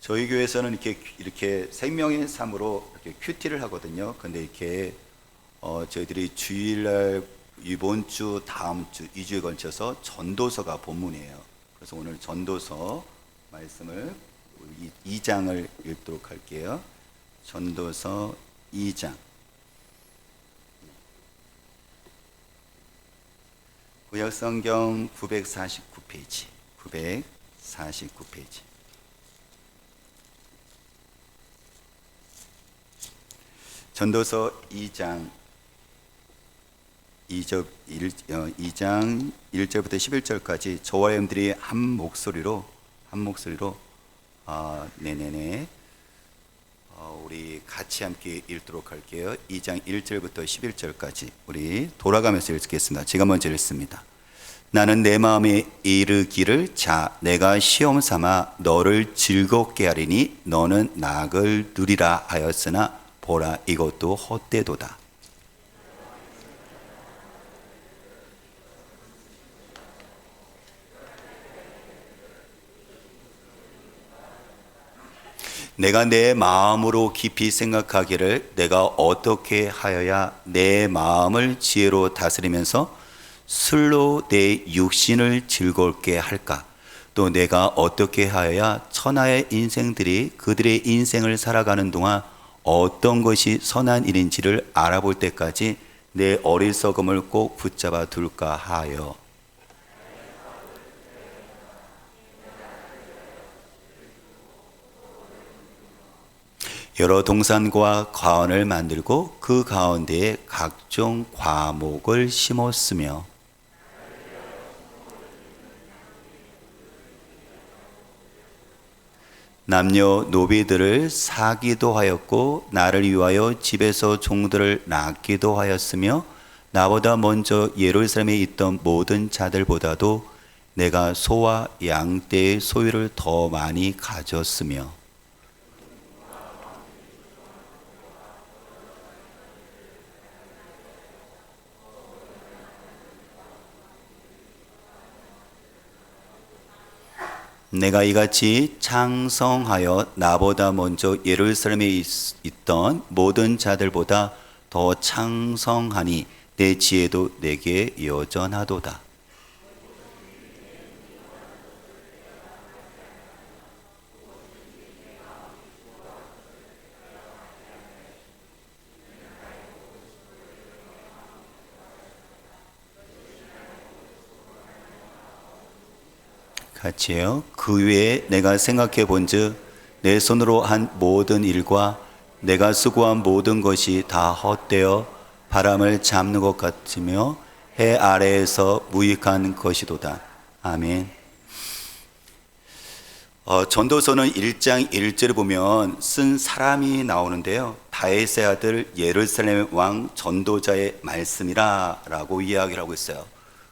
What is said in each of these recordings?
저희 교회에서는 이렇게 생명의 삶으로 이렇게 큐티를 하거든요. 근데 이렇게 저희들이 주일날 이번 주, 다음 주 2주에 걸쳐서 전도서가 본문이에요. 그래서 오늘 전도서 말씀을 2장을 읽도록 할게요. 전도서 2장. 구약성경 949페이지. 949페이지. 전도서 2장 2장 1절부터 11절까지 저와 여러분들이 한 목소리로 우리 같이 함께 읽도록 할게요. 2장 1절부터 11절까지 우리 돌아가면서 읽겠습니다. 제가 먼저 읽습니다. 나는 내 마음에 이르기를 자 내가 시험 삼아 너를 즐겁게 하리니 너는 낙을 누리라 하였으나 보라 이것도 헛되도다. 내가 내 마음으로 깊이 생각하기를 내가 어떻게 하여야 내 마음을 지혜로 다스리면서 술로 내 육신을 즐겁게 할까? 또 내가 어떻게 하여야 천하의 인생들이 그들의 인생을 살아가는 동안 어떤 것이 선한 일인지를 알아볼 때까지 내 어리석음을 꼭 붙잡아 둘까 하여. 여러 동산과 과원을 만들고 그 가운데에 각종 과목을 심었으며 남녀 노비들을 사기도 하였고 나를 위하여 집에서 종들을 낳기도 하였으며 나보다 먼저 예루살렘에 있던 모든 자들보다도 내가 소와 양떼의 소유를 더 많이 가졌으며 내가 이같이 창성하여 나보다 먼저 예루살렘에 있던 모든 자들보다 더 창성하니 내 지혜도 내게 여전하도다. 같이요. 그 외에 내가 생각해 본즉 내 손으로 한 모든 일과 내가 수고한 모든 것이 다 헛되어 바람을 잡는 것 같으며 해 아래에서 무익한 것이도다. 아멘. 전도서는 1장 1절을 보면 쓴 사람이 나오는데요. 다윗의 아들 예루살렘 왕 전도자의 말씀이라 라고 이야기를 하고 있어요.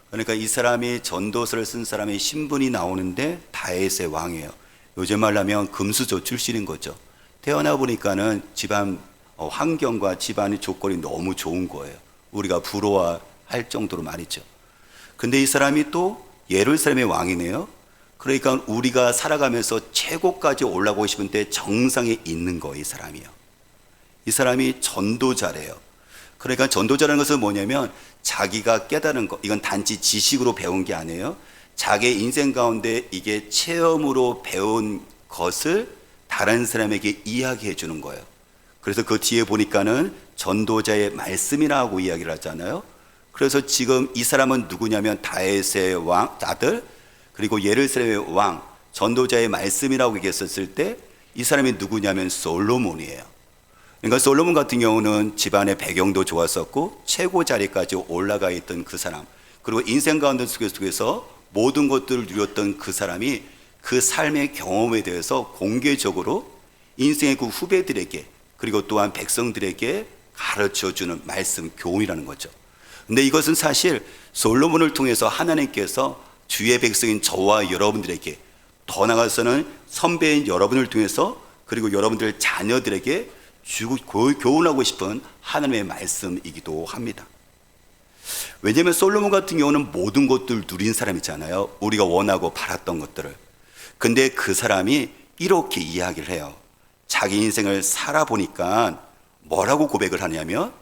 그러니까 이 사람이 전도서를 쓴 사람의 신분이 나오는데 다윗의 왕이에요. 요즘 말로 하면 금수저 출신인 거죠. 태어나 보니까는 집안 환경과 집안의 조건이 너무 좋은 거예요. 우리가 부러워할 정도로 말이죠. 근데 이 사람이 또 예루살렘의 왕이네요. 그러니까 우리가 살아가면서 최고까지 올라가고 싶은데 정상에 있는 거예요. 이 사람이요. 이 사람이 전도자래요. 그러니까 전도자라는 것은 뭐냐면 자기가 깨달은 것, 이건 단지 지식으로 배운 게 아니에요. 자기의 인생 가운데 이게 체험으로 배운 것을 다른 사람에게 이야기해 주는 거예요. 그래서 그 뒤에 보니까는 전도자의 말씀이라고 이야기를 하잖아요. 그래서 지금 이 사람은 누구냐면 다윗의 왕 아들 그리고 예루살렘의 왕 전도자의 말씀이라고 얘기했었을 때 이 사람이 누구냐면 솔로몬이에요. 그러니까 솔로몬 같은 경우는 집안의 배경도 좋았었고 최고 자리까지 올라가 있던 그 사람, 그리고 인생 가운데 속에서 모든 것들을 누렸던 그 사람이 그 삶의 경험에 대해서 공개적으로 인생의 그 후배들에게 그리고 또한 백성들에게 가르쳐주는 말씀, 교훈이라는 거죠. 근데 이것은 사실 솔로몬을 통해서 하나님께서 주의 백성인 저와 여러분들에게, 더 나아가서는 선배인 여러분을 통해서 그리고 여러분들 자녀들에게 교훈하고 싶은 하나님의 말씀이기도 합니다. 왜냐하면 솔로몬 같은 경우는 모든 것들을 누린 사람이잖아요. 우리가 원하고 바랐던 것들을. 근데 그 사람이 이렇게 이야기를 해요. 자기 인생을 살아보니까 뭐라고 고백을 하냐면,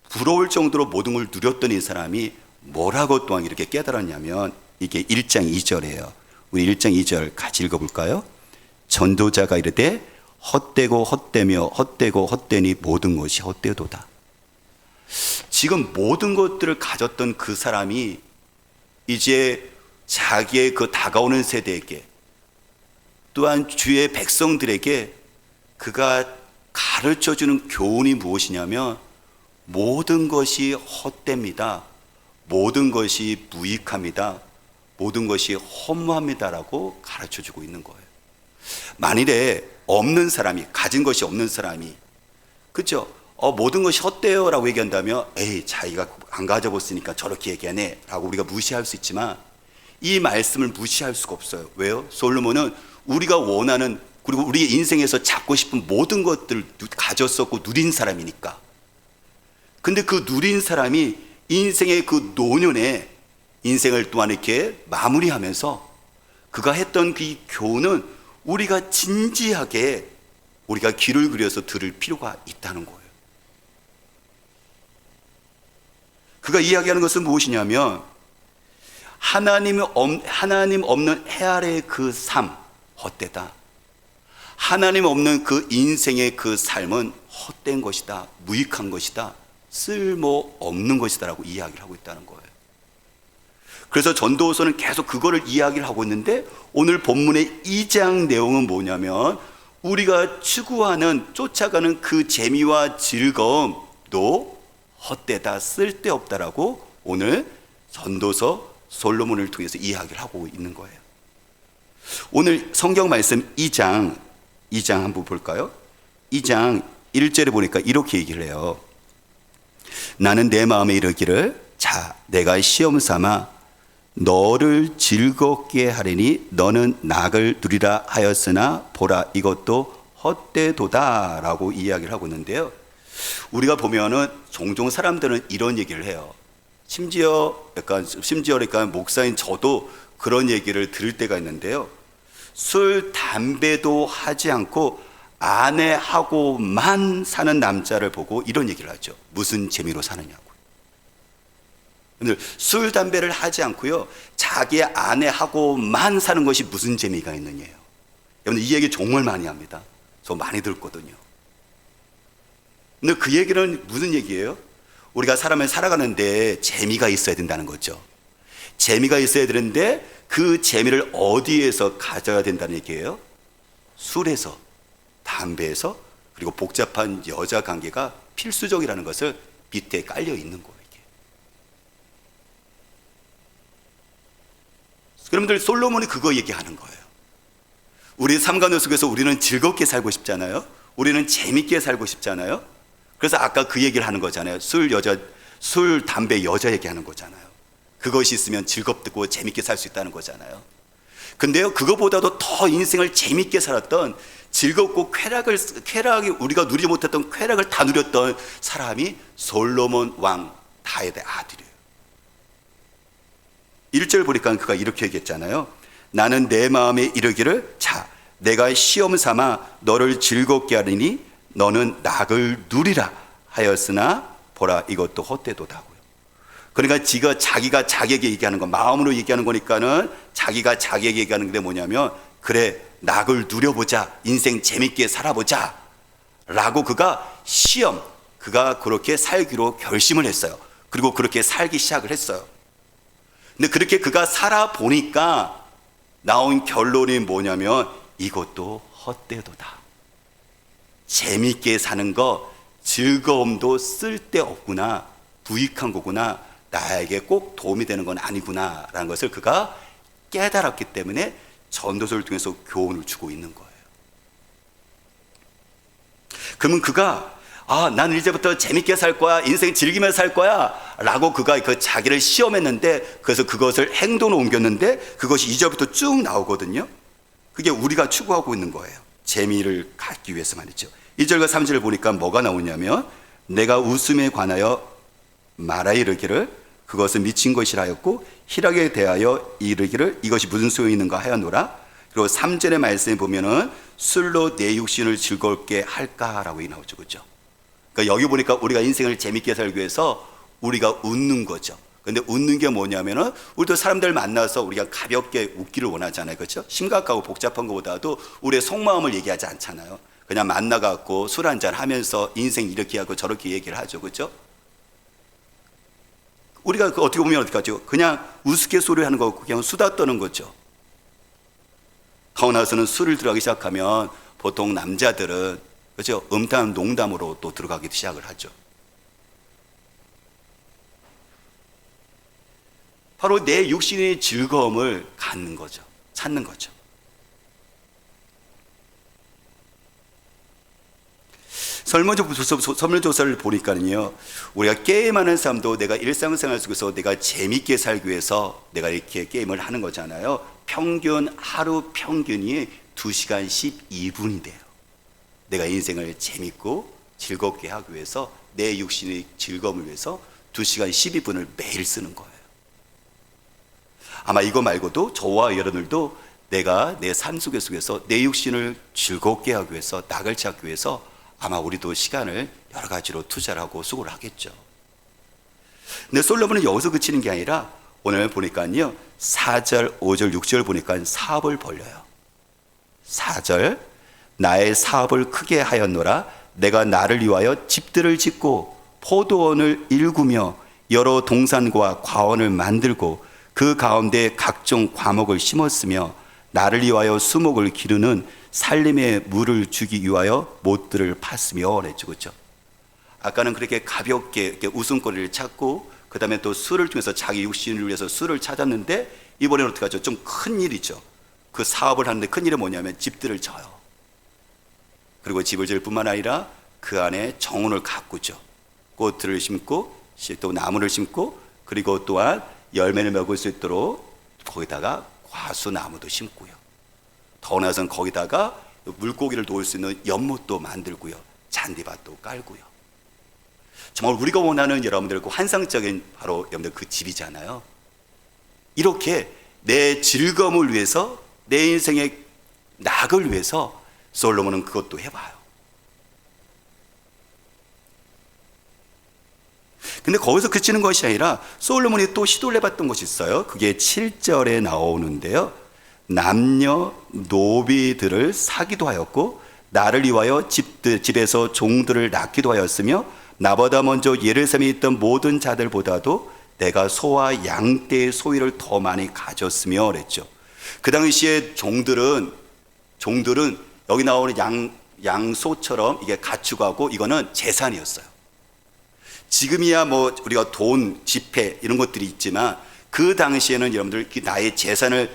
부러울 정도로 모든 걸 누렸던 이 사람이 뭐라고 또한 이렇게 깨달았냐면, 이게 1장 2절이에요. 우리 1장 2절 같이 읽어볼까요? 전도자가 이르되 헛되고 헛되며 헛되고 헛되니 모든 것이 헛되도다. 지금 모든 것들을 가졌던 그 사람이 이제 자기의 그 다가오는 세대에게, 또한 주의 백성들에게 그가 가르쳐주는 교훈이 무엇이냐면, 모든 것이 헛됩니다. 모든 것이 무익합니다. 모든 것이 허무합니다라고 가르쳐주고 있는 거예요. 만일에 없는 사람이, 가진 것이 없는 사람이, 그렇죠? 모든 것이 헛돼요 라고 얘기한다면, 에이, 자기가 안 가져봤으니까 저렇게 얘기하네 라고 우리가 무시할 수 있지만, 이 말씀을 무시할 수가 없어요. 왜요? 솔로몬은 우리가 원하는, 그리고 우리의 인생에서 잡고 싶은 모든 것들을 가졌었고 누린 사람이니까. 근데 그 누린 사람이 인생의 그 노년에 인생을 또한 이렇게 마무리하면서 그가 했던 그 교훈은 우리가 진지하게 우리가 귀를 기울여서 들을 필요가 있다는 거예요. 그가 이야기하는 것은 무엇이냐면, 하나님 없는 해 아래의 그 삶, 헛되다. 하나님 없는 그 인생의 그 삶은 헛된 것이다, 무익한 것이다, 쓸모없는 것이다 라고 이야기를 하고 있다는 거예요. 그래서 전도서는 계속 그거를 이야기를 하고 있는데, 오늘 본문의 2장 내용은 뭐냐면, 우리가 추구하는, 쫓아가는 그 재미와 즐거움도 헛되다, 쓸데없다라고 오늘 전도서 솔로몬을 통해서 이야기를 하고 있는 거예요. 오늘 성경 말씀 2장 한번 볼까요? 2장 1절에 보니까 이렇게 얘기를 해요. 나는 내 마음에 이르기를, 자, 내가 시험 삼아 너를 즐겁게 하리니 너는 낙을 누리라 하였으나 보라, 이것도 헛되도다 라고 이야기를 하고 있는데요. 우리가 보면은 종종 사람들은 이런 얘기를 해요. 심지어 목사인 저도 그런 얘기를 들을 때가 있는데요. 술, 담배도 하지 않고 아내하고만 사는 남자를 보고 이런 얘기를 하죠. 무슨 재미로 사느냐고. 술, 담배를 하지 않고요, 자기 아내하고만 사는 것이 무슨 재미가 있느냐요. 여러분, 이 얘기 정말 많이 합니다. 저 많이 듣거든요. 근데 그 얘기는 무슨 얘기예요? 우리가 사람을 살아가는데 재미가 있어야 된다는 거죠. 재미가 있어야 되는데 그 재미를 어디에서 가져야 된다는 얘기예요? 술에서, 담배에서, 그리고 복잡한 여자 관계가 필수적이라는 것을 밑에 깔려 있는 거예요. 여러분들, 솔로몬이 그거 얘기하는 거예요. 우리 삶가는 속에서 우리는 즐겁게 살고 싶잖아요. 우리는 재밌게 살고 싶잖아요. 그래서 아까 그 얘기를 하는 거잖아요. 술, 담배, 여자 얘기하는 거잖아요. 그것이 있으면 즐겁고 재밌게 살 수 있다는 거잖아요. 근데요, 그거보다도 더 인생을 재밌게 살았던, 즐겁고 쾌락이 우리가 누리지 못했던 쾌락을 다 누렸던 사람이 솔로몬 왕 다윗의 아들이에요. 1절 보니까 그가 이렇게 얘기했잖아요. 나는 내 마음에 이르기를, 자, 내가 시험 삼아 너를 즐겁게 하리니 너는 낙을 누리라 하였으나 보라, 이것도 헛되도다고요. 그러니까 자기가 자기에게 얘기하는 거, 마음으로 얘기하는 거니까는 자기가 자기에게 얘기하는 게 뭐냐면, 그래, 낙을 누려보자, 인생 재밌게 살아보자 라고 그가 그렇게 살기로 결심을 했어요. 그리고 그렇게 살기 시작을 했어요. 근데 그렇게 그가 살아보니까 나온 결론이 뭐냐면, 이것도 헛되도다. 재밌게 사는 거, 즐거움도 쓸데없구나, 무익한 거구나, 나에게 꼭 도움이 되는 건 아니구나 라는 것을 그가 깨달았기 때문에 전도서를 통해서 교훈을 주고 있는 거예요. 그러면 그가, 난 이제부터 재밌게 살 거야, 인생 즐기며 살 거야 라고 그가 그 자기를 시험했는데, 그래서 그것을 행동으로 옮겼는데, 그것이 2절부터 쭉 나오거든요. 그게 우리가 추구하고 있는 거예요. 재미를 갖기 위해서 말이죠. 2절과 3절을 보니까 뭐가 나오냐면, 내가 웃음에 관하여 말하 이르기를 그것은 미친 것이라 하였고, 희락에 대하여 이르기를 이것이 무슨 소용이 있는가 하였노라. 그리고 3절의 말씀에 보면은 술로 내 육신을 즐겁게 할까라고 나오죠. 그죠? 그러니까 여기 보니까 우리가 인생을 재밌게 살기 위해서 우리가 웃는 거죠. 근데 웃는 게 뭐냐면은 우리도 사람들 만나서 우리가 가볍게 웃기를 원하잖아요. 그렇죠? 심각하고 복잡한 것보다도 우리의 속마음을 얘기하지 않잖아요. 그냥 만나갖고 술 한잔 하면서 인생 이렇게 하고 저렇게 얘기를 하죠. 그렇죠? 우리가 어떻게 보면 어떻게 하죠? 그냥 우스갯소리 하는 거고 그냥 수다 떠는 거죠. 하고 나서는 술을 들어가기 시작하면 보통 남자들은 그렇죠? 음탕한 농담으로 또 들어가기 시작을 하죠. 바로 내 육신의 즐거움을 갖는 거죠. 찾는 거죠. 설문조사를 보니까는요, 우리가 게임하는 사람도 내가 일상생활 속에서 내가 재밌게 살기 위해서 내가 이렇게 게임을 하는 거잖아요. 평균 하루 평균이 2시간 12분이 돼요. 내가 인생을 재밌고 즐겁게 하기 위해서 내 육신의 즐거움을 위해서 2시간 12분을 매일 쓰는 거예요. 아마 이거 말고도 저와 여러분들도 내가 내 삶 속에서 내 육신을 즐겁게 하기 위해서 낙을 찾기 위해서 아마 우리도 시간을 여러 가지로 투자를 하고 수고를 하겠죠. 근데 솔로몬은 여기서 그치는 게 아니라 오늘 보니까요 4절, 5절, 6절 보니까 사업을 벌려요. 4절, 나의 사업을 크게 하였노라. 내가 나를 위하여 집들을 짓고 포도원을 일구며 여러 동산과 과원을 만들고 그 가운데 각종 과목을 심었으며 나를 위하여 수목을 기르는 살림의 물을 주기 위하여 못들을 팠으며 그랬죠. 그렇죠? 아까는 그렇게 가볍게 이렇게 웃음거리를 찾고 그 다음에 또 술을 통해서 자기 육신을 위해서 술을 찾았는데 이번에는 어떻게 하죠? 좀 큰 일이죠. 그 사업을 하는데 큰 일이 뭐냐면 집들을 져요. 그리고 집을 지을 뿐만 아니라 그 안에 정원을 가꾸죠. 꽃들을 심고 또 나무를 심고 그리고 또한 열매를 먹을 수 있도록 거기다가 과수나무도 심고요. 더 나아가서는 거기다가 물고기를 놓을 수 있는 연못도 만들고요. 잔디밭도 깔고요. 정말 우리가 원하는 여러분들 그 환상적인 바로 여러분들 그 집이잖아요. 이렇게 내 즐거움을 위해서 내 인생의 낙을 위해서 솔로몬은 그것도 해봐요. 근데 거기서 그치는 것이 아니라 솔로몬이 또 시도를 해봤던 것이 있어요. 그게 7절에 나오는데요. 남녀 노비들을 사기도 하였고 나를 위하여 집에서 종들을 낳기도 하였으며 나보다 먼저 예루살렘에 있던 모든 자들보다도 내가 소와 양떼의 소유를 더 많이 가졌으며 그랬죠. 그 당시에 종들은 여기 나오는 양소처럼 이게 가축하고 이거는 재산이었어요. 지금이야 뭐 우리가 돈, 지폐 이런 것들이 있지만 그 당시에는 여러분들 나의 재산을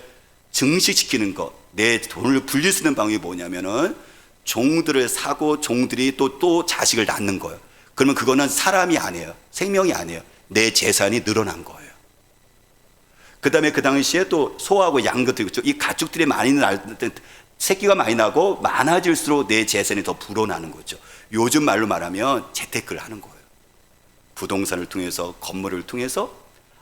증식시키는 것, 내 돈을 불릴 수 있는 방법이 뭐냐면은 종들을 사고 종들이 또 자식을 낳는 거예요. 그러면 그거는 사람이 아니에요. 생명이 아니에요. 내 재산이 늘어난 거예요. 그 다음에 그 당시에 또 소하고 양 것들 있죠. 이 가축들이 많이 날 때 새끼가 많이 나고 많아질수록 내 재산이 더 불어나는 거죠. 요즘 말로 말하면 재테크를 하는 거예요. 부동산을 통해서 건물을 통해서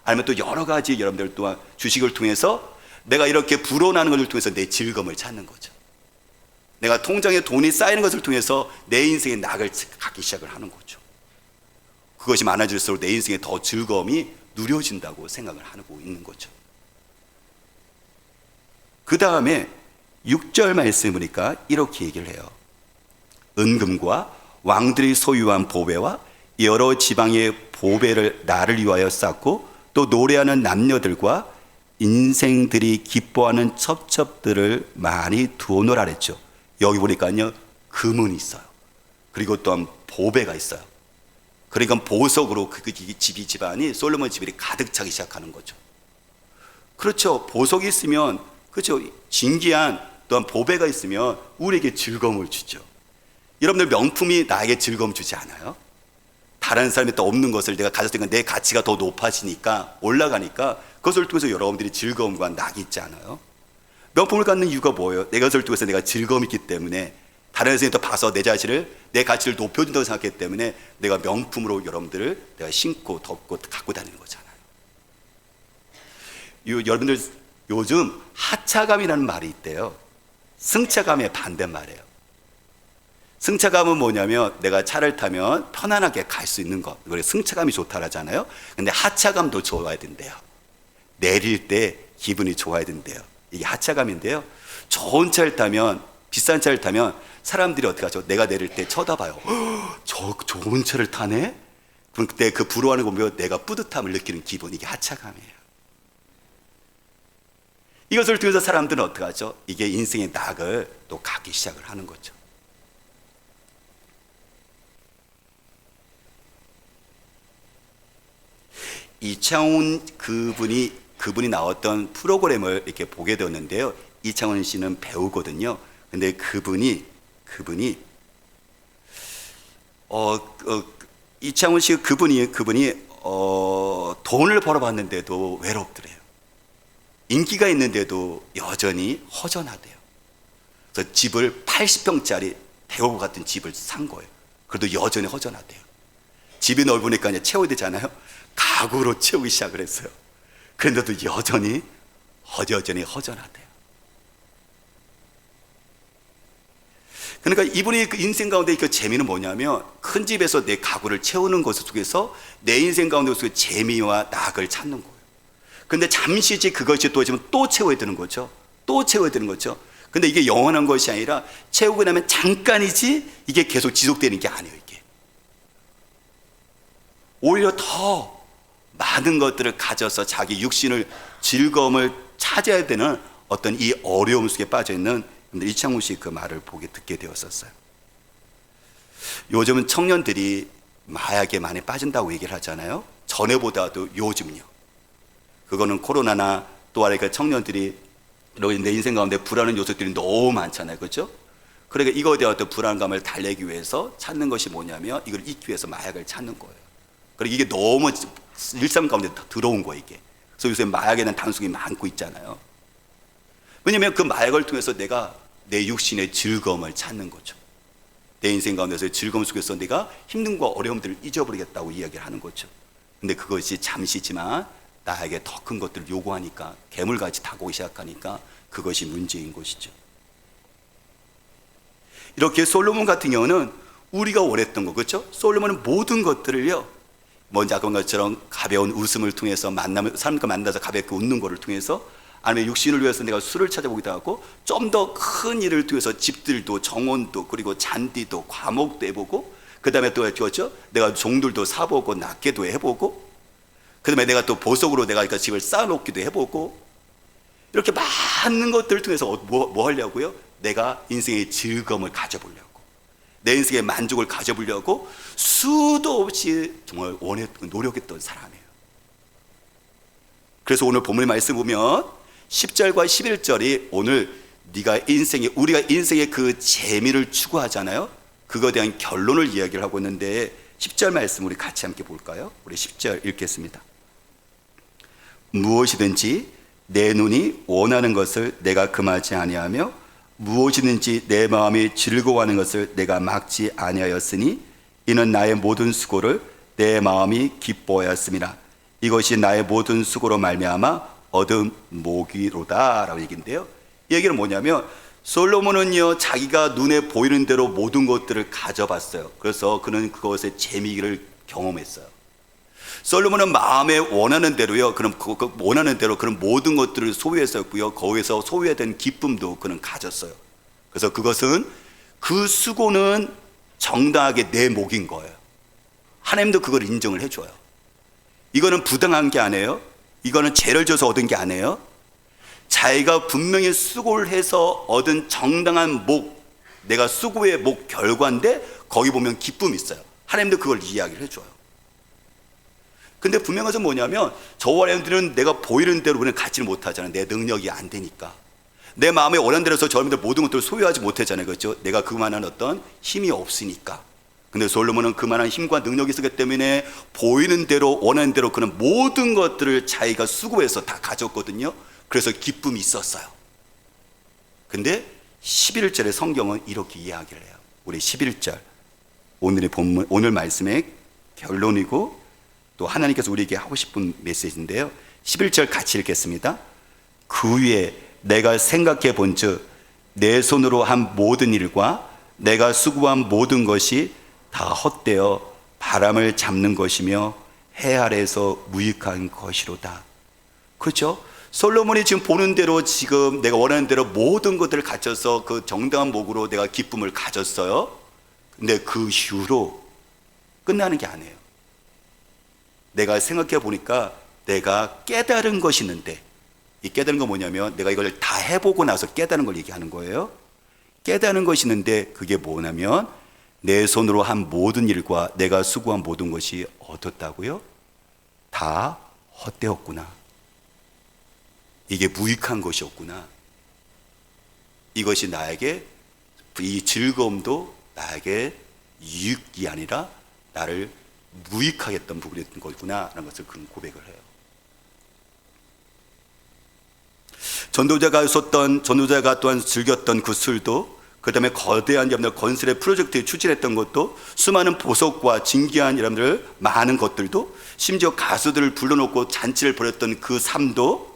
아니면 또 여러 가지 여러분들 또한 주식을 통해서 내가 이렇게 불어나는 것을 통해서 내 즐거움을 찾는 거죠. 내가 통장에 돈이 쌓이는 것을 통해서 내 인생의 낙을 갖기 시작을 하는 거죠. 그것이 많아질수록 내 인생에 더 즐거움이 누려진다고 생각을 하고 있는 거죠. 그 다음에 6절 말씀을 보니까 이렇게 얘기를 해요. 은금과 왕들이 소유한 보배와 여러 지방의 보배를 나를 위하여 쌓고 또 노래하는 남녀들과 인생들이 기뻐하는 첩첩들을 많이 두어놓으라 그랬죠. 여기 보니까요 금은 있어요. 그리고 또한 보배가 있어요. 그러니까 보석으로 그 집안이 솔로몬 집이 가득 차기 시작하는 거죠. 그렇죠. 보석이 있으면 그렇죠. 진귀한 또한 보배가 있으면 우리에게 즐거움을 주죠. 여러분들 명품이 나에게 즐거움 주지 않아요? 다른 사람이 또 없는 것을 내가 가졌으니까 내 가치가 더 높아지니까 올라가니까 그것을 통해서 여러분들이 즐거움과 낙이 있지 않아요? 명품을 갖는 이유가 뭐예요? 내 것을 통해서 내가 즐거움이 있기 때문에 다른 사람이 또 봐서 내 자신을 내 가치를 높여준다고 생각했기 때문에 내가 명품으로 여러분들을 내가 신고 덮고 갖고 다니는 거잖아요. 여러분들 요즘 하차감이라는 말이 있대요. 승차감의 반대말이에요. 승차감은 뭐냐면 내가 차를 타면 편안하게 갈 수 있는 것. 그래 승차감이 좋다라잖아요. 근데 하차감도 좋아야 된대요. 내릴 때 기분이 좋아야 된대요. 이게 하차감인데요. 좋은 차를 타면, 비싼 차를 타면 사람들이 어떻게 하죠? 내가 내릴 때 쳐다봐요. 저 좋은 차를 타네? 그럼 그때 그 부러워하는 거 보면 내가 뿌듯함을 느끼는 기분, 이게 하차감이에요. 이것을 통해서 사람들은 어떻게 하죠? 이게 인생의 낙을 또 가기 시작을 하는 거죠. 이창훈 그분이 나왔던 프로그램을 이렇게 보게 되었는데요. 이창훈 씨는 배우거든요. 근데 이창훈 씨 그분이 돈을 벌어봤는데도 외롭더래요. 인기가 있는데도 여전히 허전하대요. 그래서 집을 80평짜리 대호구 같은 집을 산 거예요. 그래도 여전히 허전하대요. 집이 넓으니까 이제 채워야 되잖아요. 가구로 채우기 시작을 했어요. 그런데도 여전히 허전하대요. 그러니까 이분이 그 인생 가운데 그 재미는 뭐냐면 큰 집에서 내 가구를 채우는 것 속에서 내 인생 가운데 그 재미와 낙을 찾는 거예요. 근데 잠시지 그것이 또 지금 또 채워야 되는 거죠. 또 채워야 되는 거죠. 근데 이게 영원한 것이 아니라 채우고 나면 잠깐이지 이게 계속 지속되는 게 아니에요. 이게 오히려 더 많은 것들을 가져서 자기 육신을 즐거움을 찾아야 되는 어떤 이 어려움 속에 빠져 있는 이창훈 씨 그 말을 듣게 되었었어요. 요즘은 청년들이 마약에 많이 빠진다고 얘기를 하잖아요. 전에보다도 요즘요. 그거는 코로나나 또 아래 청년들이 내 인생 가운데 불안한 요소들이 너무 많잖아요. 그렇죠? 그러니까 이거에 대한 어떤 불안감을 달래기 위해서 찾는 것이 뭐냐면 이걸 잊기 위해서 마약을 찾는 거예요. 그리고 이게 너무 일상 가운데 들어온 거예요. 이게. 그래서 요새 마약에 대한 단속이 많고 있잖아요. 왜냐하면 그 마약을 통해서 내가 내 육신의 즐거움을 찾는 거죠. 내 인생 가운데서의 즐거움 속에서 내가 힘듦과 어려움들을 잊어버리겠다고 이야기를 하는 거죠. 근데 그것이 잠시지만 나에게 더 큰 것들을 요구하니까 괴물같이 다가오기 시작하니까 그것이 문제인 것이죠. 이렇게 솔로몬 같은 경우는 우리가 원했던 거, 그렇죠? 솔로몬은 모든 것들을요, 먼저 아까 본 것처럼 가벼운 웃음을 통해서 사람과 만나서 가볍게 웃는 것을 통해서, 아니면 육신을 위해서 내가 술을 찾아보기도 하고, 좀 더 큰 일을 통해서 집들도 정원도 그리고 잔디도 과목도 해보고, 그 다음에 또 그렇죠? 내가 종들도 사보고 낚게도 해보고, 그 다음에 내가 또 보석으로 내가 집을 쌓아놓기도 해보고, 이렇게 많은 것들을 통해서 뭐 하려고요? 내가 인생의 즐거움을 가져보려고, 내 인생의 만족을 가져보려고 수도 없이 정말 노력했던 사람이에요. 그래서 오늘 본문의 말씀 보면 10절과 11절이 오늘 우리가 인생의 그 재미를 추구하잖아요. 그거에 대한 결론을 이야기를 하고 있는데 10절 말씀 우리 같이 함께 볼까요? 우리 10절 읽겠습니다. 무엇이든지 내 눈이 원하는 것을 내가 금하지 아니하며 무엇이든지 내 마음이 즐거워하는 것을 내가 막지 아니하였으니 이는 나의 모든 수고를 내 마음이 기뻐하였습니다. 이것이 나의 모든 수고로 말미암아 얻은 목이로다 라고 얘기인데요. 이 얘기는 뭐냐면 솔로몬은요, 자기가 눈에 보이는 대로 모든 것들을 가져봤어요. 그래서 그는 그것의 재미를 경험했어요. 솔로몬은 마음에 원하는 대로요, 원하는 대로 그런 모든 것들을 소유했었고요, 거기서 소유된 기쁨도 그는 가졌어요. 그래서 그 수고는 정당하게 내 몫인 거예요. 하나님도 그걸 인정을 해줘요. 이거는 부당한 게 아니에요. 이거는 죄를 져서 얻은 게 아니에요. 자기가 분명히 수고를 해서 얻은 정당한 목, 내가 수고의 목 결과인데 거기 보면 기쁨이 있어요. 하나님도 그걸 이야기를 해줘요. 근데 분명한 것은 뭐냐면 저와 여러분들은 내가 보이는 대로 우리는 갖지를 못하잖아요. 내 능력이 안 되니까. 내 마음에 원하는 대로서 저희들 모든 것들을 소유하지 못하잖아요. 그렇죠? 내가 그만한 어떤 힘이 없으니까. 근데 솔로몬은 그만한 힘과 능력이 있었기 때문에 보이는 대로 원하는 대로 그는 모든 것들을 자기가 수고해서 다 가졌거든요. 그래서 기쁨이 있었어요. 근데 11절의 성경은 이렇게 이야기를 해요. 우리 11절 오늘의 본문, 오늘 말씀의 결론이고 또 하나님께서 우리에게 하고 싶은 메시지인데요. 11절 같이 읽겠습니다. 그 위에 내가 생각해 본즉 내 손으로 한 모든 일과 내가 수고한 모든 것이 다 헛되어 바람을 잡는 것이며 해 아래에서 무익한 것이로다. 그렇죠? 솔로몬이 지금 보는 대로 지금 내가 원하는 대로 모든 것들을 갖춰서 그 정당한 목으로 내가 기쁨을 가졌어요. 근데 그 이후로 끝나는 게 아니에요. 내가 생각해 보니까 내가 깨달은 것이 있는데, 이 깨달은 건 뭐냐면 내가 이걸 다 해보고 나서 깨달은 걸 얘기하는 거예요. 깨달은 것이 있는데 그게 뭐냐면 내 손으로 한 모든 일과 내가 수고한 모든 것이 어떻다고요? 다 헛되었구나. 이게 무익한 것이었구나. 이것이 나에게, 이 즐거움도 나에게 유익이 아니라 나를 무익하게 했던 부분이었던 거구나 라는 것을 그런 고백을 해요. 전도자가 또한 즐겼던 그 술도, 그 다음에 거대한 여러분들 건설의 프로젝트에 추진했던 것도, 수많은 보석과 진귀한 여러분들 많은 것들도, 심지어 가수들을 불러놓고 잔치를 벌였던 그 삶도,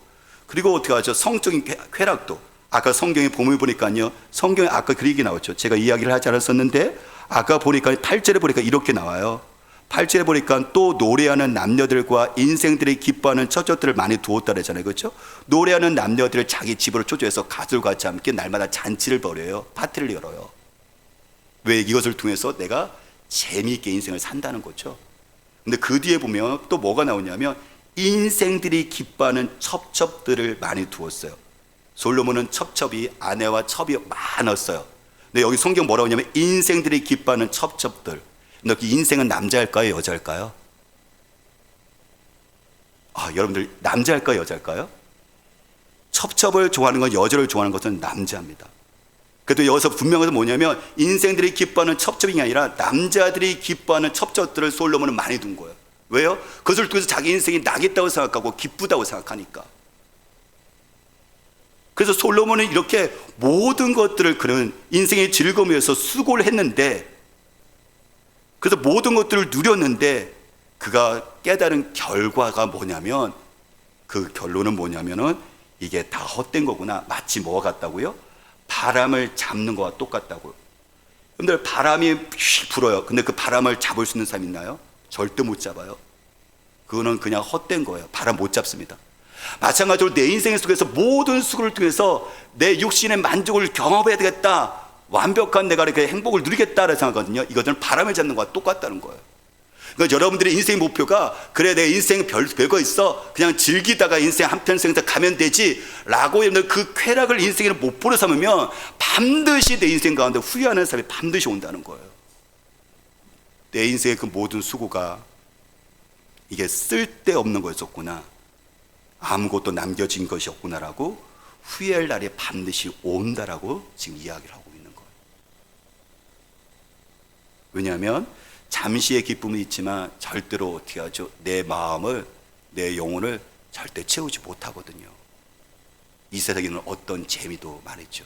그리고 어떻게 하죠? 성적인 쾌락도. 아까 성경에 보면 보니까요, 성경에 아까 그 얘기 나왔죠. 제가 이야기를 하지 않았었는데 아까 보니까 8절에 보니까 이렇게 나와요. 8절에 보니까 또 노래하는 남녀들과 인생들이 기뻐하는 처녀들을 많이 두었다 그러잖아요. 그렇죠? 노래하는 남녀들을 자기 집으로 초대해서 가족과 같이 함께 날마다 잔치를 벌여요. 파티를 열어요. 왜? 이것을 통해서 내가 재미있게 인생을 산다는 거죠. 근데 그 뒤에 보면 또 뭐가 나오냐면 인생들이 기뻐하는 첩첩들을 많이 두었어요. 솔로몬은 첩첩이, 아내와 첩이 많았어요. 근데 여기 성경 뭐라고 하냐면 인생들이 기뻐하는 첩첩들. 근데 그 인생은 남자일까요, 여자일까요? 여러분들 남자일까요, 여자일까요? 첩첩을 좋아하는 건, 여자를 좋아하는 것은 남자입니다. 그래도 여기서 분명해서 뭐냐면 인생들이 기뻐하는 첩첩이 아니라 남자들이 기뻐하는 첩첩들을 솔로몬은 많이 둔 거예요. 왜요? 그것을 통해서 자기 인생이 나겠다고 생각하고 기쁘다고 생각하니까. 그래서 솔로몬은 이렇게 모든 것들을 그런 인생의 즐거움을 위해서 수고를 했는데, 그래서 모든 것들을 누렸는데 그가 깨달은 결과가 뭐냐면, 그 결론은 뭐냐면은 이게 다 헛된 거구나. 마치 뭐와 같다고요? 바람을 잡는 거와 똑같다고요. 여러분들 바람이 휙 불어요. 근데 그 바람을 잡을 수 있는 사람 있나요? 절대 못 잡아요. 그거는 그냥 헛된 거예요. 바람 못 잡습니다. 마찬가지로 내 인생 속에서 모든 수고를 통해서 내 육신의 만족을 경험해야 되겠다, 완벽한 내가 이렇게 행복을 누리겠다라고 생각하거든요. 이것은 바람을 잡는 것과 똑같다는 거예요. 그러니까 여러분들의 인생 목표가, 그래 내 인생 별거 있어, 그냥 즐기다가 인생 한편생에서 가면 되지 라고 여러분들 그 쾌락을 인생의 목표로 삼으면 반드시 내 인생 가운데 후회하는 사람이 반드시 온다는 거예요. 내 인생의 그 모든 수고가 이게 쓸데없는 거였었구나, 아무것도 남겨진 것이 없구나라고 후회할 날이 반드시 온다라고 지금 이야기를 하고 있는 거예요. 왜냐하면 잠시의 기쁨은 있지만 절대로 어떻게 하죠? 내 마음을, 내 영혼을 절대 채우지 못하거든요. 이 세상에는 어떤 재미도 말이죠.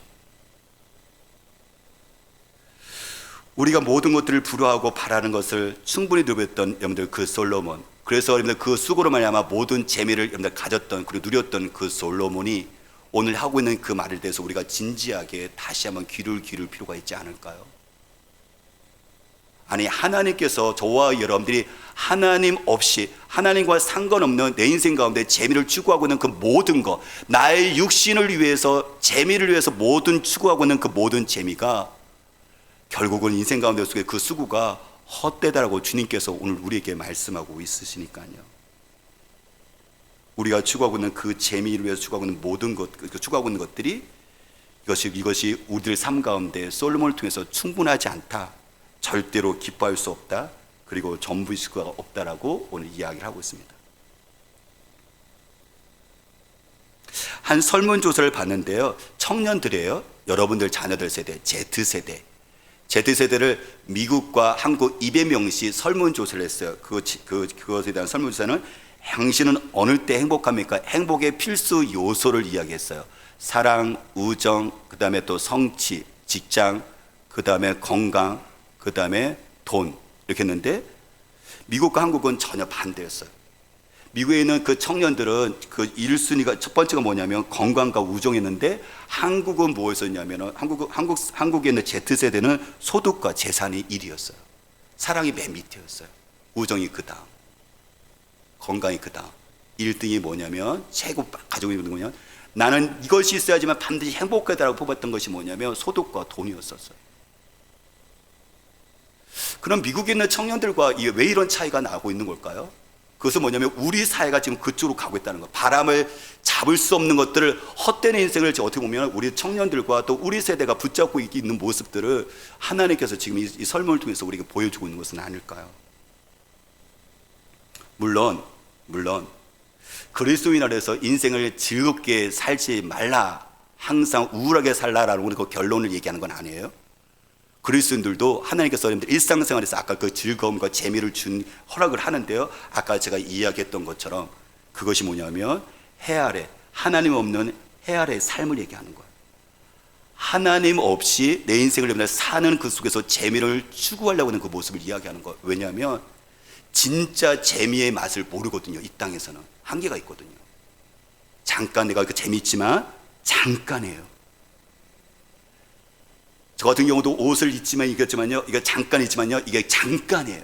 우리가 모든 것들을 부러워하고 바라는 것을 충분히 누렸던 여러분들 그 솔로몬, 그래서 여러분들 그 수고로 말미암아 모든 재미를 여러분들 가졌던, 그리고 누렸던 그 솔로몬이 오늘 하고 있는 그 말에 대해서 우리가 진지하게 다시 한번 귀를 기울일 필요가 있지 않을까요? 아니, 하나님께서 저와 여러분들이 하나님 없이, 하나님과 상관없는 내 인생 가운데 재미를 추구하고 있는 그 모든 것, 나의 육신을 위해서, 재미를 위해서 모든 추구하고 있는 그 모든 재미가 결국은 인생 가운데 속에 그 수고가 헛되다라고 주님께서 오늘 우리에게 말씀하고 있으시니까요. 우리가 추구하고 있는 그 재미를 위해서 추구하고 있는 모든 것, 추구하고 있는 것들이 이것이 우리들 삶 가운데 솔로몬을 통해서 충분하지 않다, 절대로 기뻐할 수 없다, 그리고 전부일 수가 없다라고 오늘 이야기를 하고 있습니다. 한 설문조사를 봤는데요, 청년들이에요. 여러분들 자녀들 세대, Z세대를 미국과 한국 200명씩 설문조사를 했어요. 그것에 대한 설문조사는 당신은 어느 때 행복합니까? 행복의 필수 요소를 이야기했어요. 사랑, 우정, 그 다음에 또 성취, 직장, 그 다음에 건강, 그 다음에 돈, 이렇게 했는데 미국과 한국은 전혀 반대였어요. 미국에 있는 그 청년들은 그 1순위가 첫 번째가 뭐냐면 건강과 우정이었는데 한국은 뭐였었냐면 한국에 있는 Z세대는 소득과 재산이 1위였어요. 사랑이 맨 밑이었어요. 우정이 그 다음, 건강이 그 다음. 1등이 뭐냐면 최고 가지고 있는 거냐면 나는 이것이 있어야지만 반드시 행복하다라고 뽑았던 것이 뭐냐면 소득과 돈이었었어요. 그럼 미국에 있는 청년들과 왜 이런 차이가 나고 있는 걸까요? 그것은 뭐냐면 우리 사회가 지금 그쪽으로 가고 있다는 거. 바람을 잡을 수 없는 것들을, 헛되는 인생을 어떻게 보면 우리 청년들과 또 우리 세대가 붙잡고 있는 모습들을 하나님께서 지금 이 설명을 통해서 우리에게 보여주고 있는 것은 아닐까요? 물론 그리스도인 안에서 인생을 즐겁게 살지 말라, 항상 우울하게 살라라는 그 결론을 얘기하는 건 아니에요. 그리스도인들도 하나님께서 여러분들 일상생활에서 아까 그 즐거움과 재미를 준 허락을 하는데요, 아까 제가 이야기했던 것처럼 그것이 뭐냐면 해 아래, 하나님 없는 해 아래의 삶을 얘기하는 거예요. 하나님 없이 내 인생을 여러분들 사는 그 속에서 재미를 추구하려고 하는 그 모습을 이야기하는 거예요. 왜냐하면 진짜 재미의 맛을 모르거든요. 이 땅에서는 한계가 있거든요. 잠깐 내가 그 재미있지만 잠깐이에요. 저 같은 경우도 옷을 입지만요, 이게 잠깐이지만요, 이게 잠깐이에요.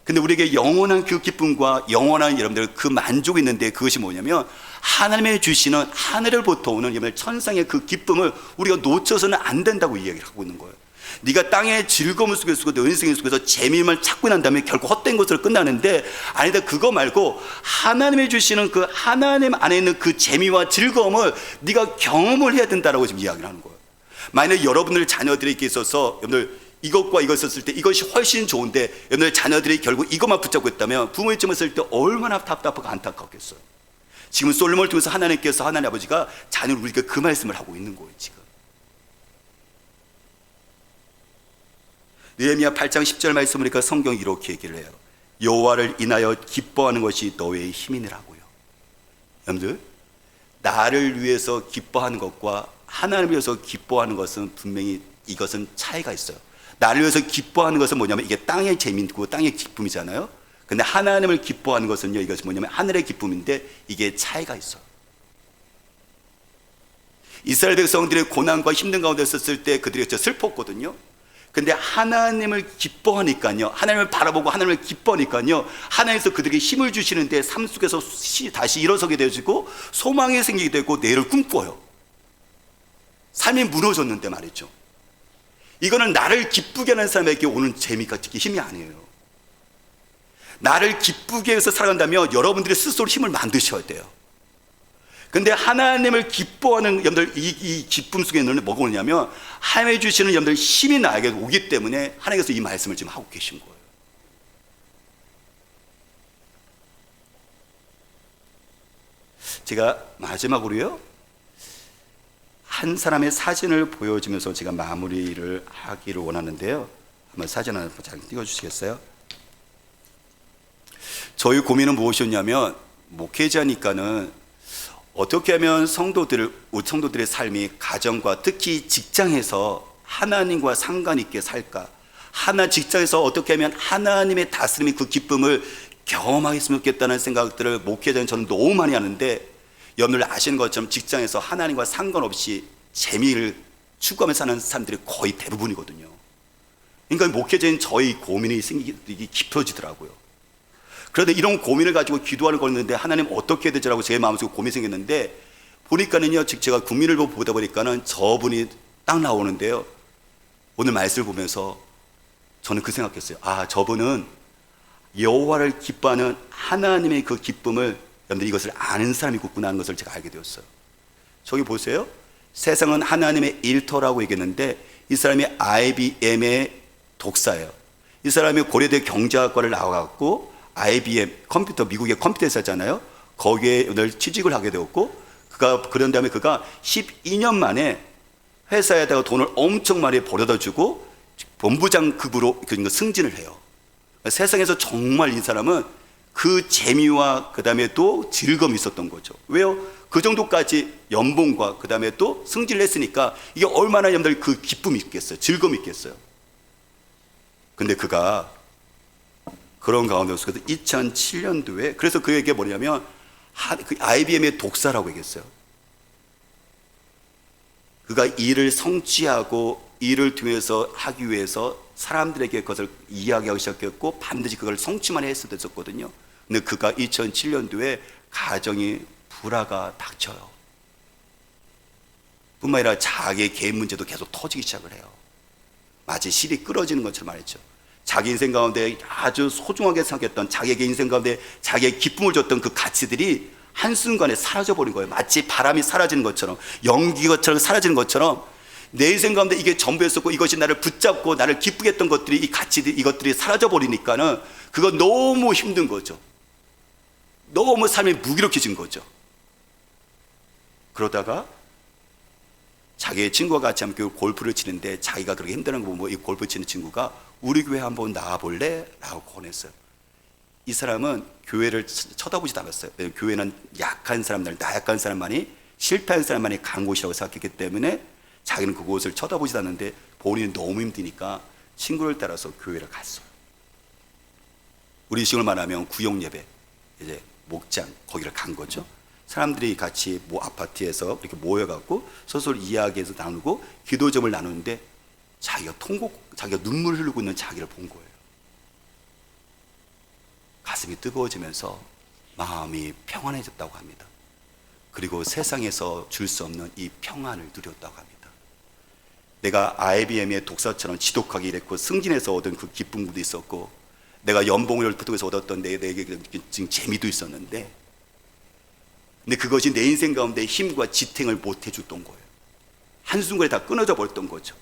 근데 우리에게 영원한 그 기쁨과 영원한 여러분들 그 만족이 있는데 그것이 뭐냐면 하나님의 주시는 하늘로부터 오는 여러분들 천상의 그 기쁨을 우리가 놓쳐서는 안 된다고 이야기를 하고 있는 거예요. 네가 땅의 즐거움 속에서 내 인생 속에서 재미만 찾고 난 다음에 결국 헛된 것으로 끝나는데, 아니다, 그거 말고 하나님이 주시는 그 하나님 안에 있는 그 재미와 즐거움을 네가 경험을 해야 된다라고 지금 이야기를 하는 거예요. 만약 여러분들 자녀들에게 있어서 여러분들 이것과 이것 썼을 때 이것이 훨씬 좋은데 여러분들 자녀들이 결국 이것만 붙잡고 있다면 부모의 입장에서 쓸 때 얼마나 답답하고 안타깝겠어요. 지금 솔로몬을 통해서 하나님께서, 하나님 아버지가 자녀를 우리에게 그 말씀을 하고 있는 거예요. 지금 느헤미야 8장 10절 말씀을 보니까 성경이 이렇게 얘기를 해요. 여호와를 인하여 기뻐하는 것이 너의 힘이니라고요. 여러분들, 나를 위해서 기뻐하는 것과 하나님을 위해서 기뻐하는 것은 분명히 이것은 차이가 있어요. 나를 위해서 기뻐하는 것은 뭐냐면 이게 땅의 재미고 땅의 기쁨이잖아요. 근데 하나님을 기뻐하는 것은요, 이것이 뭐냐면 하늘의 기쁨인데 이게 차이가 있어요. 이스라엘 백성들의 고난과 힘든 가운데 있었을 때 그들이 슬펐거든요. 근데 하나님을 기뻐하니까요, 하나님을 바라보고 하나님을 기뻐하니까요, 하나님께서 그들에게 힘을 주시는데 삶 속에서 다시 일어서게 되어지고 소망이 생기게 되고 내일을 꿈꿔요. 삶이 무너졌는데 말이죠. 이거는 나를 기쁘게 하는 사람에게 오는 재미가 특히 힘이 아니에요. 나를 기쁘게 해서 살아간다면 여러분들이 스스로 힘을 만드셔야 돼요. 근데 하나님을 기뻐하는 여러분들 이 기쁨 속에는 뭐가 오냐면 하나님이 주시는 여러분들 힘이 나에게 오기 때문에 하나님께서 이 말씀을 지금 하고 계신 거예요. 제가 마지막으로요, 한 사람의 사진을 보여주면서 제가 마무리를 하기를 원하는데요. 한번 사진 하나 잘 띄워주시겠어요? 저희 고민은 무엇이었냐면, 목회자니까는 어떻게 하면 성도들의 삶이 가정과 특히 직장에서 하나님과 상관 있게 살까? 직장에서 어떻게 하면 하나님의 다스림이 그 기쁨을 경험하겠으면 좋겠다는 생각들을 목회자는 저는 너무 많이 하는데, 여러분들 아시는 것처럼 직장에서 하나님과 상관없이 재미를 추구하며 사는 사람들이 거의 대부분이거든요. 그러니까 목회자인 저희 고민이 깊어지더라고요. 그런데 이런 고민을 가지고 기도하는 거였는데 하나님 어떻게 해야 되지라고 제 마음속에 고민이 생겼는데, 보니까는요, 즉 제가 국민을 보다 보니까는 저분이 딱 나오는데요, 오늘 말씀을 보면서 저는 그 생각했어요. 아, 저분은 여호와를 기뻐하는 하나님의 그 기쁨을, 여러분들 이것을 아는 사람이구나 하는 것을 제가 알게 되었어요. 저기 보세요. 세상은 하나님의 일터라고 얘기했는데 이 사람이 IBM의 독사예요. 이 사람이 고려대 경제학과를 나와갖고 IBM 컴퓨터, 미국의 컴퓨터 회사잖아요. 거기에 오늘 취직을 하게 되었고, 그런 다음에 그가 12년 만에 회사에다가 돈을 엄청 많이 벌어다 주고 본부장급으로 승진을 해요. 세상에서 정말 이 사람은 그 재미와 그 다음에 또 즐거움이 있었던 거죠. 왜요? 그 정도까지 연봉과 그 다음에 또 승진을 했으니까 이게 얼마나 여러분들 그 기쁨이 있겠어요? 즐거움이 있겠어요? 근데 그가 그런 가운데 속에서 2007년도에 그래서 그에게 뭐냐면 그 IBM의 독사라고 얘기했어요. 그가 일을 성취하고 일을 통해서 하기 위해서 사람들에게 그것을 이야기하기 시작했고 반드시 그걸 성취만 했을 때 됐었거든요. 근데 그가 2007년도에 가정이 불화가 닥쳐요. 뿐만 아니라 자기의 개인 문제도 계속 터지기 시작을 해요. 마치 실이 끌어지는 것처럼 말이죠. 자기 인생 가운데 아주 소중하게 생각했던 자기의 인생 가운데 자기의 기쁨을 줬던 그 가치들이 한순간에 사라져버린 거예요. 마치 바람이 사라지는 것처럼, 연기처럼 사라지는 것처럼 내 인생 가운데 이게 전부였었고 이것이 나를 붙잡고 나를 기쁘게 했던 것들이, 이 가치들, 이것들이 사라져버리니까는 그거 너무 힘든 거죠. 너무 삶이 무기력해진 거죠. 그러다가 자기의 친구와 같이 함께 골프를 치는데 자기가 그렇게 힘드는 거 보고 이 골프 치는 친구가 우리 교회 한번 나와볼래? 라고 권했어요. 이 사람은 교회를 쳐다보지도 않았어요. 교회는 약한 사람들, 나약한 사람만이, 실패한 사람만이 간 곳이라고 생각했기 때문에 자기는 그곳을 쳐다보지도 않는데 본인이 너무 힘드니까 친구를 따라서 교회를 갔어요. 우리 식으로 말하면 구역 예배, 이제 목장, 거기를 간 거죠. 사람들이 같이 아파트에서 이렇게 모여갖고 서로 이야기해서 나누고 기도점을 나누는데 자기가 눈물 흘리고 있는 자기를 본 거예요. 가슴이 뜨거워지면서 마음이 평안해졌다고 합니다. 그리고 세상에서 줄 수 없는 이 평안을 누렸다고 합니다. 내가 IBM의 독사처럼 지독하게 일했고 승진해서 얻은 그 기쁨도 있었고 내가 연봉을 통해서 얻었던 내게 지금 재미도 있었는데 근데 그것이 내 인생 가운데 힘과 지탱을 못 해줬던 거예요. 한순간에 다 끊어져 버렸던 거죠.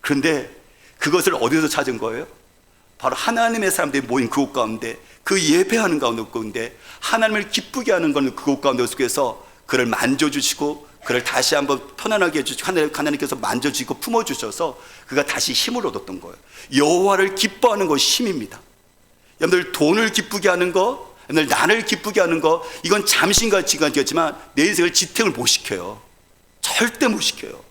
그런데 그것을 어디서 찾은 거예요? 바로 하나님의 사람들이 모인 그곳 가운데, 그 예배하는 가운데 하나님을 기쁘게 하는 것은 그곳 가운데 속에서 그를 만져주시고 그를 다시 한번 편안하게 해주시고 하나님께서 만져주시고 품어주셔서 그가 다시 힘을 얻었던 거예요. 여호와를 기뻐하는 것이 힘입니다. 여러분들 돈을 기쁘게 하는 거, 여러분들 나를 기쁘게 하는 거, 이건 잠시간이겠지만 내 인생을 지탱을 못 시켜요. 절대 못 시켜요.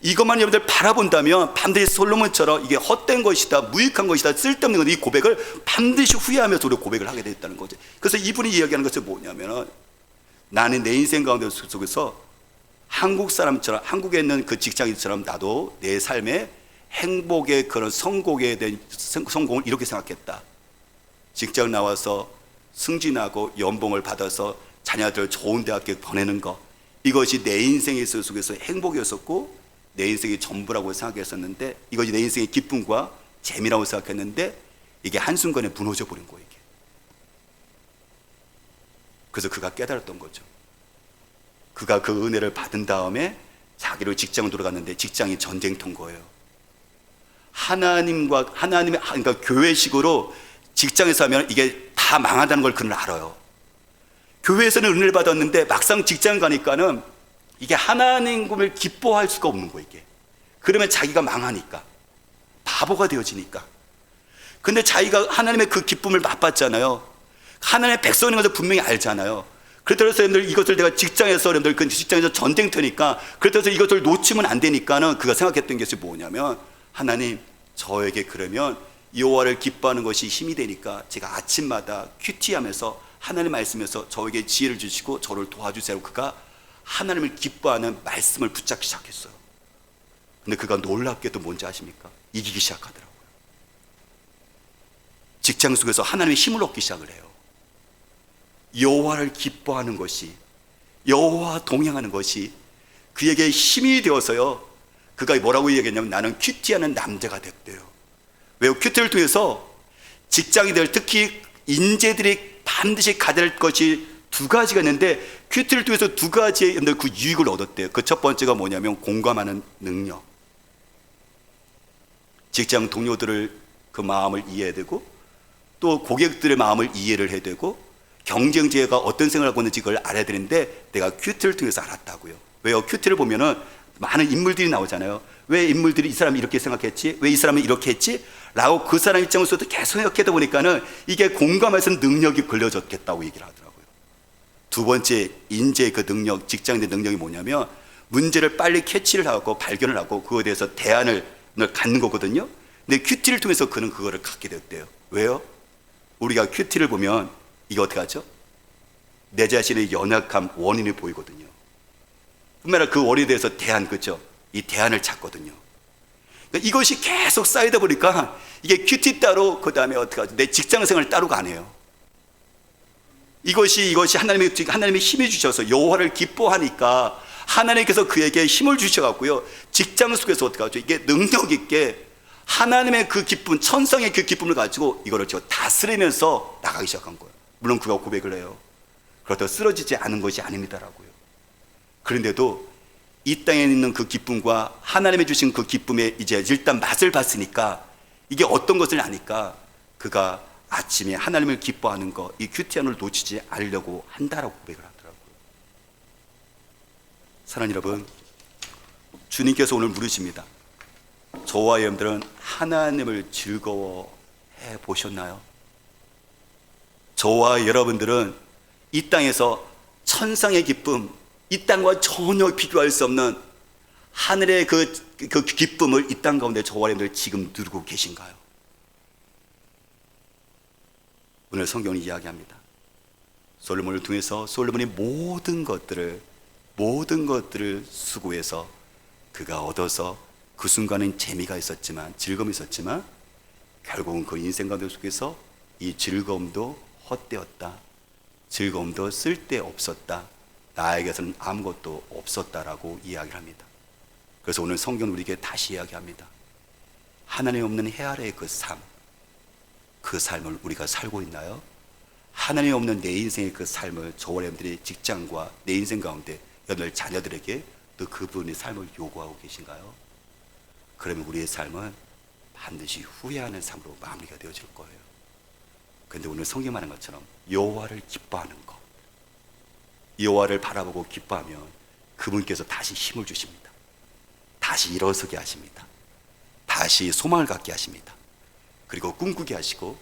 이것만 여러분들 바라본다면 반드시 솔로몬처럼 이게 헛된 것이다, 무익한 것이다, 쓸데없는 것이다, 이 고백을 반드시 후회하면서 우리가 고백을 하게 되었다는 거죠. 그래서 이분이 이야기하는 것은 뭐냐면 나는 내 인생 가운데 속에서 한국 사람처럼, 한국에 있는 그 직장인처럼 나도 내 삶의 행복의 그런 성공에 대한 성공을 이렇게 생각했다. 직장 나와서 승진하고 연봉을 받아서 자녀들을 좋은 대학교에 보내는 것, 이것이 내 인생의 속에서 행복이었었고 내 인생의 전부라고 생각했었는데 이것이 내 인생의 기쁨과 재미라고 생각했는데 이게 한순간에 무너져 버린 거예요. 이게. 그래서 그가 깨달았던 거죠. 그가 그 은혜를 받은 다음에 자기를 직장으로 돌아갔는데 직장이 전쟁터인 거예요. 그러니까 교회식으로 직장에서 하면 이게 다 망한다는 걸 그는 알아요. 교회에서는 은혜를 받았는데 막상 직장 가니까는 이게 하나님을 기뻐할 수가 없는 거예요. 이게. 그러면 자기가 망하니까, 바보가 되어지니까. 근데 자기가 하나님의 그 기쁨을 맛봤잖아요. 하나님의 백성인 것을 분명히 알잖아요. 그래서 여러분들 이것을 내가 직장에서 여러분들 그 직장에서 전쟁터니까, 그래서 이것을 놓치면 안 되니까는 그가 생각했던 것이 뭐냐면 하나님, 저에게 그러면 여호와를 기뻐하는 것이 힘이 되니까 제가 아침마다 큐티하면서 하나님 말씀에서 저에게 지혜를 주시고 저를 도와주세요. 그가 하나님을 기뻐하는 말씀을 붙잡기 시작했어요. 근데 그가 놀랍게도 뭔지 아십니까? 이기기 시작하더라고요. 직장 속에서 하나님의 힘을 얻기 시작을 해요. 여호와를 기뻐하는 것이, 여호와와 동행하는 것이 그에게 힘이 되어서요, 그가 뭐라고 얘기했냐면 나는 큐티하는 남자가 됐대요. 왜요? 큐티를 통해서 직장인들, 특히 인재들이 반드시 가져야 할 것이 두 가지가 있는데 큐티를 통해서 두 가지의 그 유익을 얻었대요. 그 첫 번째가 뭐냐면 공감하는 능력. 직장 동료들을 그 마음을 이해해야 되고 또 고객들의 마음을 이해를 해야 되고 경쟁자가 어떤 생각을 하고 있는지 그걸 알아야 되는데 내가 큐티를 통해서 알았다고요. 왜요? 큐티를 보면은 많은 인물들이 나오잖아요. 왜 인물들이 이 사람이 이렇게 생각했지? 왜 이 사람이 이렇게 했지? 라고 그 사람 입장에서도 계속 생각하다 보니까는 이게 공감해서 능력이 걸려졌겠다고 얘기를 하더라고요. 두 번째 인재의 그 능력, 직장인의 능력이 뭐냐면 문제를 빨리 캐치를 하고 발견을 하고 그거에 대해서 대안을 갖는 거거든요. 근데 큐티를 통해서 그는 그거를 갖게 됐대요. 왜요? 우리가 큐티를 보면 이게 어떻게 하죠? 내 자신의 연약함 원인이 보이거든요. 뿐만 아니라 그 원인에 대해서 대안, 그죠? 이 대안을 찾거든요. 그러니까 이것이 계속 쌓이다 보니까 이게 큐티 따로, 그 다음에 어떻게 하죠? 내 직장 생활 따로 가네요. 이것이 하나님의 힘이 주셔서 여호와를 기뻐하니까 하나님께서 그에게 힘을 주셔갖고요, 직장 속에서 어떻게 하죠? 이게 능력 있게 하나님의 그 기쁨, 천상의 그 기쁨을 가지고 이거를 다스리면서 나가기 시작한 거예요. 물론 그가 고백을 해요. 그렇다고 쓰러지지 않은 것이 아닙니다라고요. 그런데도 이 땅에 있는 그 기쁨과 하나님이 주신 그 기쁨에 이제 일단 맛을 봤으니까 이게 어떤 것을 아니까 그가 아침에 하나님을 기뻐하는 거, 이 큐티안을 놓치지 않으려고 한다라고 고백을 하더라고요. 사랑하는 여러분, 주님께서 오늘 물으십니다. 저와 여러분들은 하나님을 즐거워해 보셨나요? 저와 여러분들은 이 땅에서 천상의 기쁨, 이 땅과 전혀 비교할 수 없는 하늘의 그 기쁨을 이 땅 가운데 저와 여러분들 지금 누리고 계신가요? 오늘 성경은 이야기합니다. 솔로몬을 통해서 솔로몬이 모든 것들을 수고해서 그가 얻어서 그 순간은 재미가 있었지만, 즐거움이 있었지만 결국은 그 인생 가운데 속에서 이 즐거움도 헛되었다, 즐거움도 쓸데없었다, 나에게서는 아무것도 없었다라고 이야기를 합니다. 그래서 오늘 성경은 우리에게 다시 이야기합니다. 하나님 없는 해 아래의 그 삶, 그 삶을 우리가 살고 있나요? 하나님 없는 내 인생의 그 삶을 저와 여러분들의 직장과 내 인생 가운데 여러분들 자녀들에게 또 그분의 삶을 요구하고 계신가요? 그러면 우리의 삶은 반드시 후회하는 삶으로 마무리가 되어질 거예요. 그런데 오늘 성경 말한 것처럼 여호와를 기뻐하는 것, 여호와를 바라보고 기뻐하면 그분께서 다시 힘을 주십니다. 다시 일어서게 하십니다. 다시 소망을 갖게 하십니다. 그리고 꿈꾸게 하시고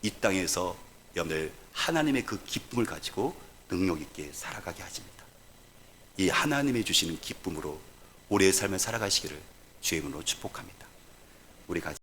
이 땅에서 여러분들 하나님의 그 기쁨을 가지고 능력 있게 살아가게 하십니다. 이 하나님이 주시는 기쁨으로 우리의 삶을 살아가시기를 주의 이름으로 축복합니다. 우리 같이